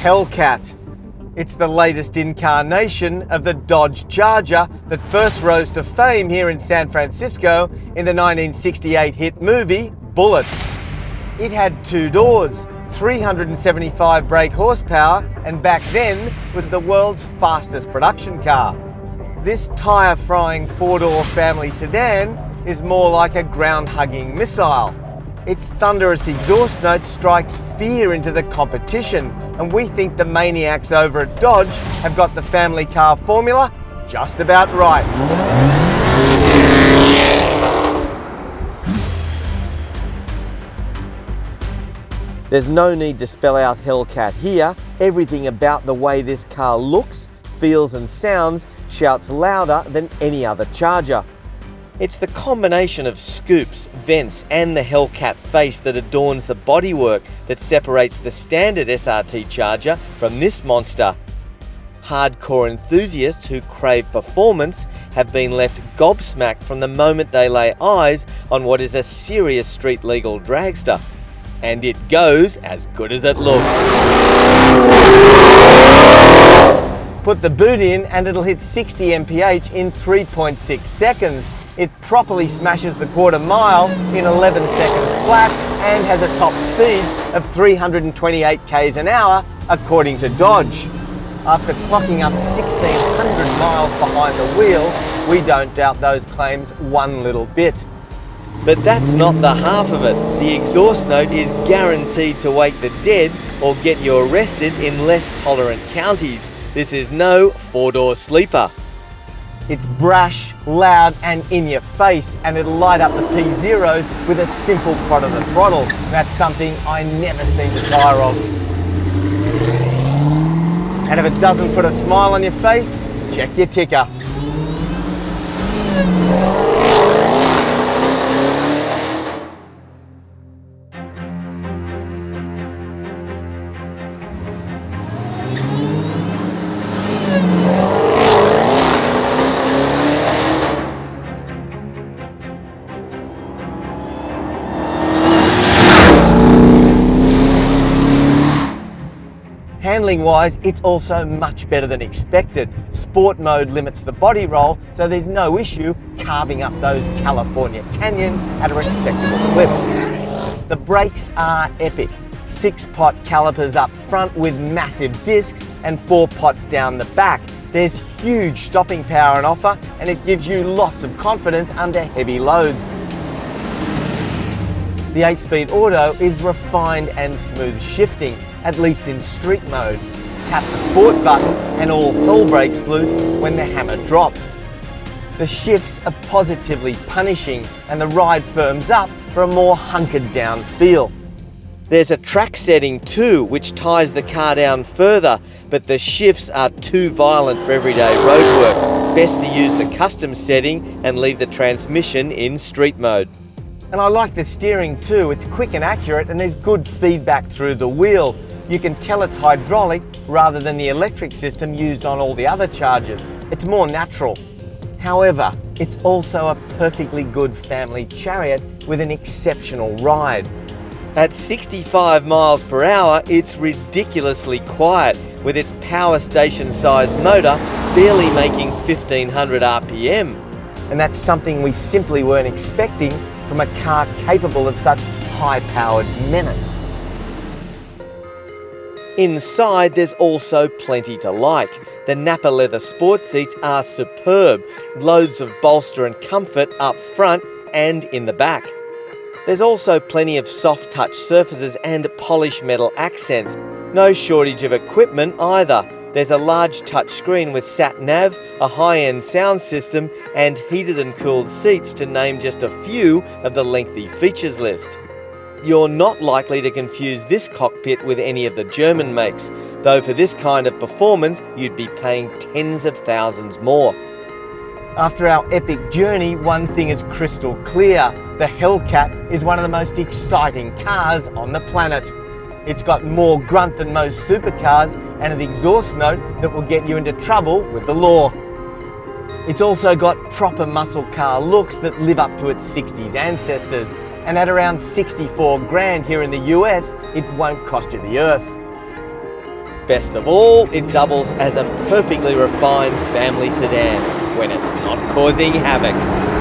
Hellcat. It's the latest incarnation of the Dodge Charger that first rose to fame here in San Francisco in the 1968 hit movie Bullitt. It had 2 doors, 375 brake horsepower, and back then was the world's fastest production car. This tyre-frying 4-door family sedan is more like a ground-hugging missile. Its thunderous exhaust note strikes fear into the competition, and we think the maniacs over at Dodge have got the family car formula just about right. There's no need to spell out Hellcat here. Everything about the way this car looks, feels and sounds shouts louder than any other Charger. It's the combination of scoops, vents and the Hellcat face that adorns the bodywork that separates the standard SRT Charger from this monster. Hardcore enthusiasts who crave performance have been left gobsmacked from the moment they lay eyes on what is a serious street legal dragster. And it goes as good as it looks. Put the boot in and it'll hit 60 mph in 3.6 seconds. It properly smashes the quarter mile in 11 seconds flat and has a top speed of 328 k's an hour according to Dodge. After clocking up 1,600 miles behind the wheel, we don't doubt those claims one little bit. But that's not the half of it. The exhaust note is guaranteed to wake the dead or get you arrested in less tolerant counties. This is no 4-door sleeper. It's brash, loud and in your face, and it'll light up the P0s with a simple prod of the throttle. That's something I never seem to tire of. And if it doesn't put a smile on your face, check your ticker. Handling wise, it's also much better than expected. Sport mode limits the body roll, so there's no issue carving up those California canyons at a respectable clip. The brakes are epic. 6-pot calipers up front with massive discs and 4 pots down the back. There's huge stopping power on offer, and it gives you lots of confidence under heavy loads. The 8-speed auto is refined and smooth shifting, at least in street mode. Tap the sport button and all hell breaks loose when the hammer drops. The shifts are positively punishing and the ride firms up for a more hunkered down feel. There's a track setting too, which ties the car down further, but the shifts are too violent for everyday roadwork. Best to use the custom setting and leave the transmission in street mode. And I like the steering too. It's quick and accurate and there's good feedback through the wheel. You can tell it's hydraulic rather than the electric system used on all the other Chargers. It's more natural. However, it's also a perfectly good family chariot with an exceptional ride. At 65 miles per hour, it's ridiculously quiet, with its power station sized motor barely making 1500 RPM. And that's something we simply weren't expecting from a car capable of such high-powered menace. Inside, there's also plenty to like. The Nappa leather sports seats are superb, loads of bolster and comfort up front and in the back. There's also plenty of soft touch surfaces and polished metal accents. No shortage of equipment either. There's a large touch screen with sat-nav, a high-end sound system and heated and cooled seats, to name just a few of the lengthy features list. You're not likely to confuse this cockpit with any of the German makes, though for this kind of performance you'd be paying tens of thousands more. After our epic journey, one thing is crystal clear. The Hellcat is one of the most exciting cars on the planet. It's got more grunt than most supercars and an exhaust note that will get you into trouble with the law. It's also got proper muscle car looks that live up to its 60s ancestors, and at around 64 grand here in the US, it won't cost you the earth. Best of all, it doubles as a perfectly refined family sedan when it's not causing havoc.